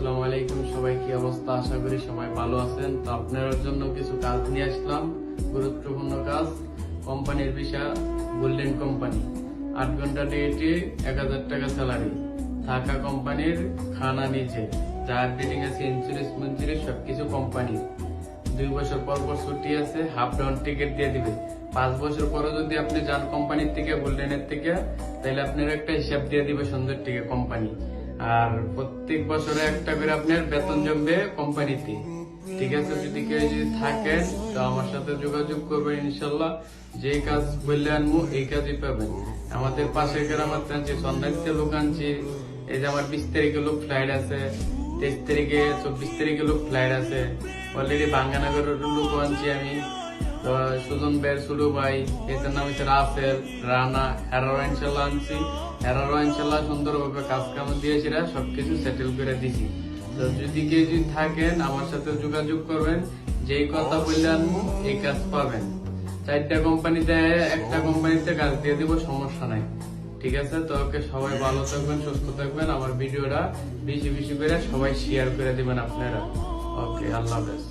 আসসালামু আলাইকুম, সবাই কি অবস্থা? আশা করি সবাই ভালো আছেন। তো আপনার জন্য কিছু কাজ নিয়ে আসলাম, গুরুত্বপূর্ণ কাজ। কোম্পানির বিষয় গোল্ডেন কোম্পানি, 8 ঘন্টা ডিউটি, 1000 টাকা স্যালারি, থাকা কোম্পানির, খানা নিজে, যার বিল্ডিং আছে, ইন্স্যুরেন্স মঞ্জুরি সবকিছু কোম্পানি। 2 বছর পর পর ছুটি আছে, হাফ ডাউন টিকিট দিয়ে দিবে। 5 বছর পরে যদি আপনি যান কোম্পানির থেকে, গোল্ডেনের থেকে, তাহলে আপনার একটা হিসাব দিয়ে দিবে সুন্দর থেকে কোম্পানি। আর প্রত্যেক বছরে একটা করে আপনার বেতন জমবে কোম্পানিতে। ঠিক আছে, যদি কেউ যদি থাকেন তো আমার সাথে যোগাযোগ করবেন, ইনশাল্লাহ যে কাজ বললে আনবো এই কাজই পাবেন। আমাদের পাশে গ্রামার আনছি, সন্ধ্যাতে লোক আনছি। এই যে আমার 20 তারিখে লোক ফ্লাইট আছে, 23 তারিখে, 24 তারিখে লোক ফ্লাইট আছে। অলরেডি বাঙ্গানগরের লোক আনছি আমি। তো সুজন বের, সুলু ভাই, এদের নাম হচ্ছে রাসেল, রানা, হেরারো ইনশাল্লাহ আনছি। হেরারো ইনশাল্লাহ সুন্দরভাবে কাজ কাম দিয়েছি, সবকিছু সেটেল করে দিছি। তো যদি কেউ যদি থাকেন আমার সাথে যোগাযোগ করবেন, যেই কথা বললে আনবো এই কাজ পাবেন। 4টা কোম্পানিতে, একটা কোম্পানিতে কাজ দিয়ে দিব, সমস্যা নাই। ঠিক আছে, তো ওকে, সবাই ভালো থাকবেন, সুস্থ থাকবেন। আমার ভিডিওটা বেশি বেশি করে সবাই শেয়ার করে দিবেন আপনারা। ওকে, আল্লাহ হাফেজ।